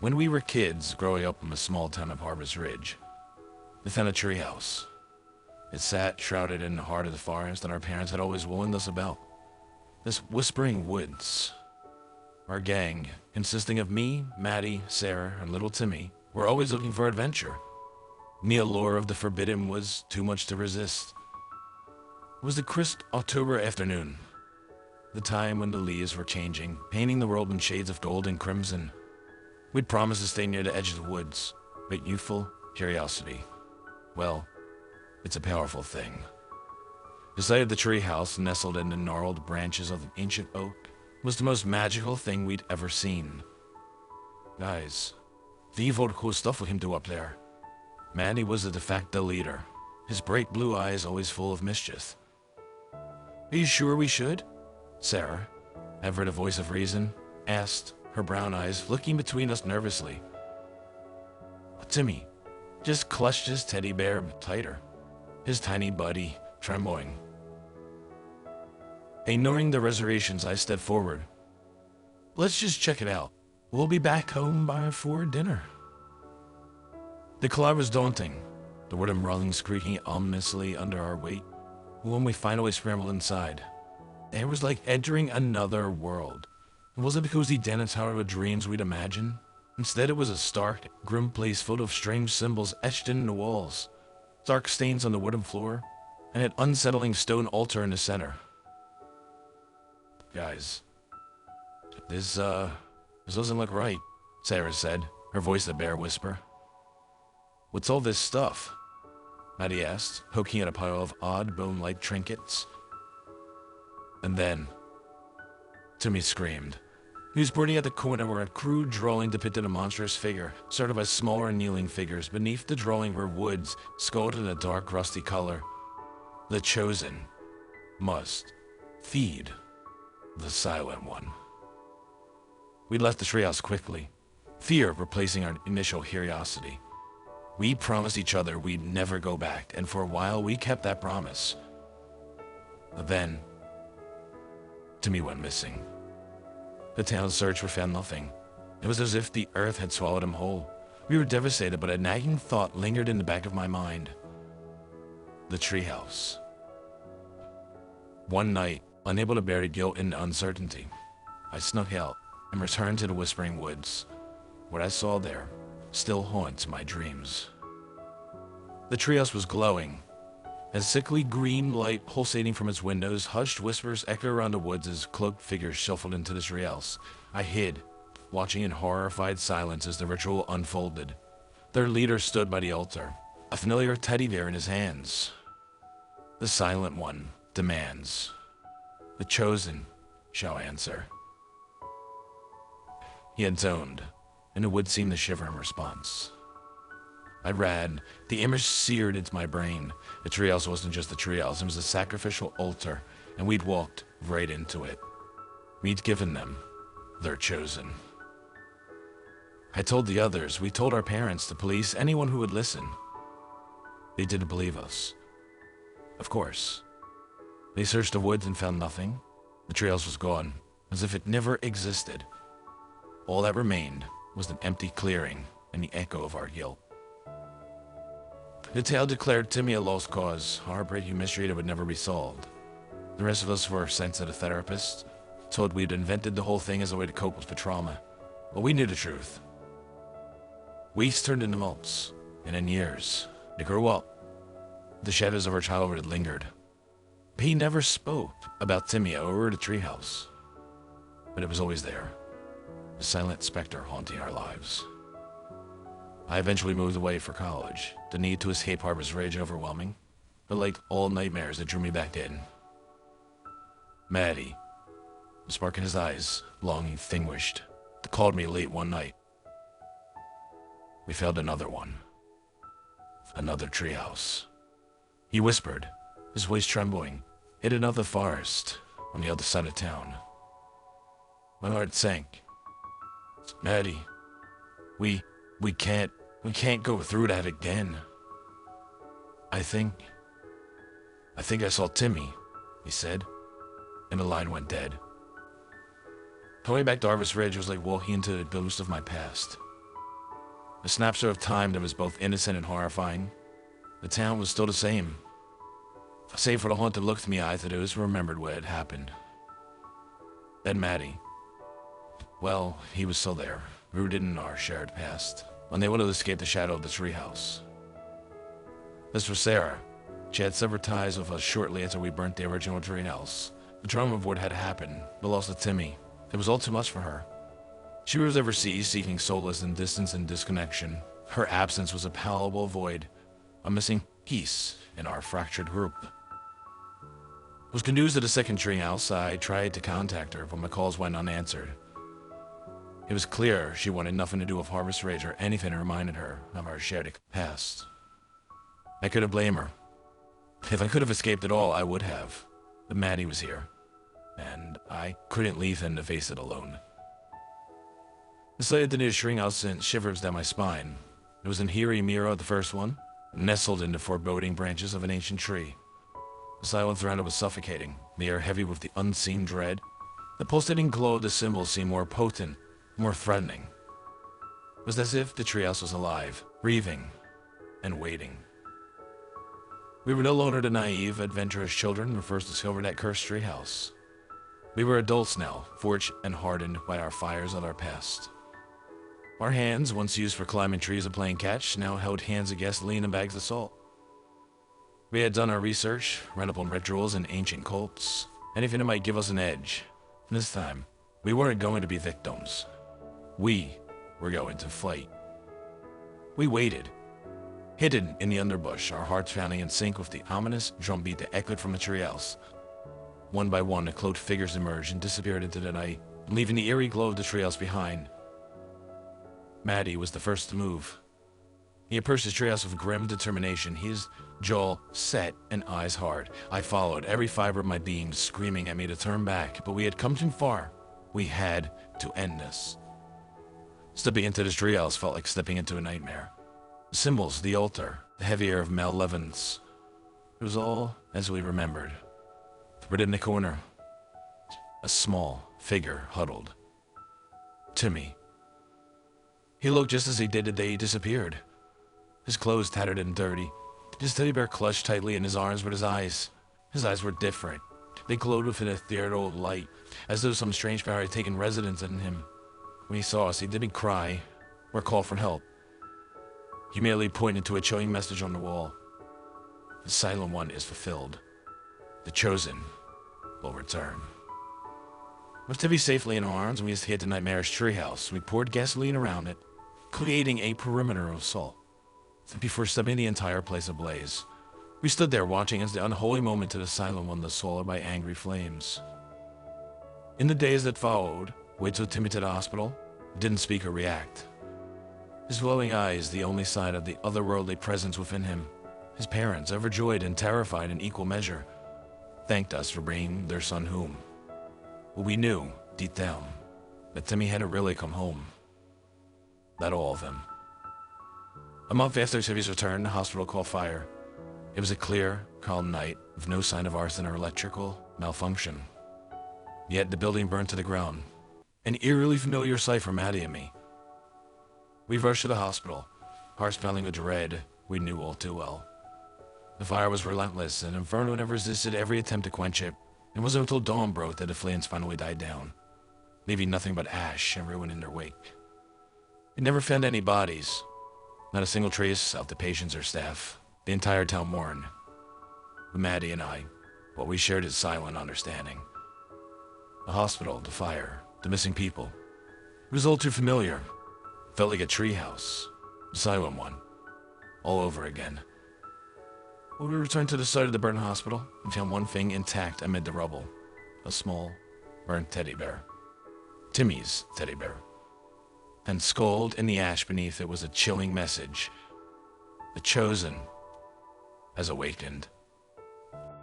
When we were kids, growing up in the small town of Harvest Ridge, we found a treehouse. It sat shrouded in the heart of the forest that our parents had always warned us about. This whispering woods. Our gang, consisting of me, Maddie, Sarah, and little Timmy, were always looking for adventure. The allure of the forbidden was too much to resist. It was a crisp October afternoon, the time when the leaves were changing, painting the world in shades of gold and crimson. We'd promised to stay near the edge of the woods, but youthful curiosity, well, it's a powerful thing. The sight of the treehouse nestled in the gnarled branches of an ancient oak was the most magical thing we'd ever seen. Guys, the evil cool stuff with him do up there. Manny was the de facto leader, his bright blue eyes always full of mischief. Are you sure we should? Sarah, ever the voice of reason, asked, her brown eyes looking between us nervously. Timmy just clutched his teddy bear tighter, his tiny body trembling. Ignoring the reservations, I stepped forward. Let's just check it out. We'll be back home before dinner. The climb was daunting, the wooden rungs creaking ominously under our weight. When we finally scrambled inside, it was like entering another world. It wasn't because the den and tower of dreams we'd imagined. Instead, it was a stark, grim place full of strange symbols etched in the walls, dark stains on the wooden floor, and an unsettling stone altar in the center. Guys, this doesn't look right, Sarah said, her voice a bare whisper. What's all this stuff? Maddie asked, poking at a pile of odd bone-like trinkets. And then, Timmy screamed. He was pointing at the corner where a crude drawing depicted a monstrous figure, sort of as smaller kneeling figures. Beneath the drawing were woods, sculpted in a dark, rusty color. The Chosen must feed the Silent One. We left the treehouse quickly, fear replacing our initial curiosity. We promised each other we'd never go back, and for a while we kept that promise. But then, Timmy went missing. The town's search found nothing. It was as if the earth had swallowed him whole. We were devastated, but a nagging thought lingered in the back of my mind. The treehouse. One night, unable to bear the guilt and uncertainty, I snuck out and returned to the Whispering Woods. What I saw there still haunts my dreams. The treehouse was glowing. A sickly green light pulsating from its windows, hushed whispers echoed around the woods as cloaked figures shuffled into the treehouse. I hid, watching in horrified silence as the ritual unfolded. Their leader stood by the altar, a familiar teddy bear in his hands. The Silent One demands. The Chosen shall answer. He intoned, and the wood seemed to shiver in response. I ran. The image seared into my brain. The treehouse wasn't just a treehouse, it was a sacrificial altar, and we'd walked right into it. We'd given them their chosen. I told the others, we told our parents, the police, anyone who would listen. They didn't believe us. Of course. They searched the woods and found nothing. The treehouse was gone, as if it never existed. All that remained was an empty clearing and the echo of our guilt. The tale declared Timmy a lost cause, a heartbreaking mystery that would never be solved. The rest of us were sent to the therapist, told we'd invented the whole thing as a way to cope with the trauma. But we knew the truth. Weeks turned into months, and in years, they grew up. The shadows of our childhood had lingered. He never spoke about Timmy or the treehouse, but it was always there, a silent specter haunting our lives. I eventually moved away for college, the need to escape Harbor's rage overwhelming, but like all nightmares, it drew me back in. Maddie, the spark in his eyes, long extinguished, called me late one night. We found another one. Another treehouse. He whispered, his voice trembling, in another forest on the other side of town. My heart sank. Maddie, we can't go through that again. I think I saw Timmy, he said, and the line went dead. Coming back to Harvest Ridge was like walking into a ghost of my past. A snapshot of time that was both innocent and horrifying. The town was still the same. Save for the haunted look in the eyes of those who remembered what had happened. Then Maddie. Well, he was still there, rooted in our shared past, unable to escape the shadow of the treehouse. As for Sarah, she had severed ties with us shortly after we burnt the original treehouse. The trauma of what had happened, the loss of Timmy, it was all too much for her. She was overseas seeking solace in distance and disconnection. Her absence was a palpable void, a missing piece in our fractured group. It was news of the second treehouse. I tried to contact her, but my calls went unanswered. It was clear she wanted nothing to do with Harvest Ridge or anything that reminded her of our shared past. I couldn't blame her. If I could have escaped at all, I would have. But Maddie was here, and I couldn't leave him to face it alone. The sight of the new treehouse sent shivers down my spine. It was an eerie mirror of the first one, nestled in the foreboding branches of an ancient tree. The silence around it was suffocating, the air heavy with the unseen dread. The pulsating glow of the symbol seemed more potent, more threatening. It was as if the treehouse was alive, breathing, and waiting. We were no longer the naive, adventurous children who first discovered that cursed treehouse. We were adults now, forged and hardened by our fires of our past. Our hands, once used for climbing trees and playing catch, now held hands of gasoline and bags of salt. We had done our research, read up on rituals and ancient cults, anything that might give us an edge. And this time, we weren't going to be victims. We were going to fight. We waited, hidden in the underbush, our hearts pounding in sync with the ominous drumbeat that echoed from the treehouse. One by one, the cloaked figures emerged and disappeared into the night, leaving the eerie glow of the treehouse behind. Maddie was the first to move. He approached the treehouse with grim determination, his jaw set and eyes hard. I followed, every fiber of my being screaming at me to turn back, but we had come too far. We had to end this. Stepping into this treehouse felt like stepping into a nightmare. The symbols, the altar, the heavy air of malevolence. It was all as we remembered. But in the corner, a small figure huddled. Timmy. He looked just as he did the day he disappeared. His clothes tattered and dirty. His teddy bear clutched tightly in his arms with his eyes. His eyes were different. They glowed with an ethereal light, as though some strange power had taken residence in him. When he saw us, he didn't cry or call for help. He merely pointed to a chilling message on the wall. The Silent One is fulfilled. The Chosen will return. With Timmy safely in our arms, we hit the nightmarish treehouse. We poured gasoline around it, creating a perimeter of salt. Before setting the entire place ablaze, we stood there watching as the unholy moment to the Silent One was swallowed by angry flames. In the days that followed, we took Timmy to the hospital, didn't speak or react. His glowing eyes, the only sign of the otherworldly presence within him. His parents, overjoyed and terrified in equal measure, thanked us for bringing their son home. But we knew, deep down, that Timmy hadn't really come home. Not all of him. A month after Timmy's return, the hospital called fire. It was a clear, calm night, with no sign of arson or electrical malfunction. Yet the building burned to the ground, an eerily familiar sight for Maddie and me. We rushed to the hospital, hearts pounding with dread we knew all too well. The fire was relentless, and Inferno never resisted every attempt to quench it. It wasn't until dawn broke that the flames finally died down, leaving nothing but ash and ruin in their wake. It never found any bodies, not a single trace of the patients or staff. The entire town mourned. But Maddie and I, what we shared is silent understanding. The hospital, the fire, the missing people. It was all too familiar. It felt like a treehouse, the Silent One, all over again. When we returned to the site of the burnt hospital, we found one thing intact amid the rubble. A small, burnt teddy bear. Timmy's teddy bear. And scrawled in the ash beneath it was a chilling message. The Chosen has awakened.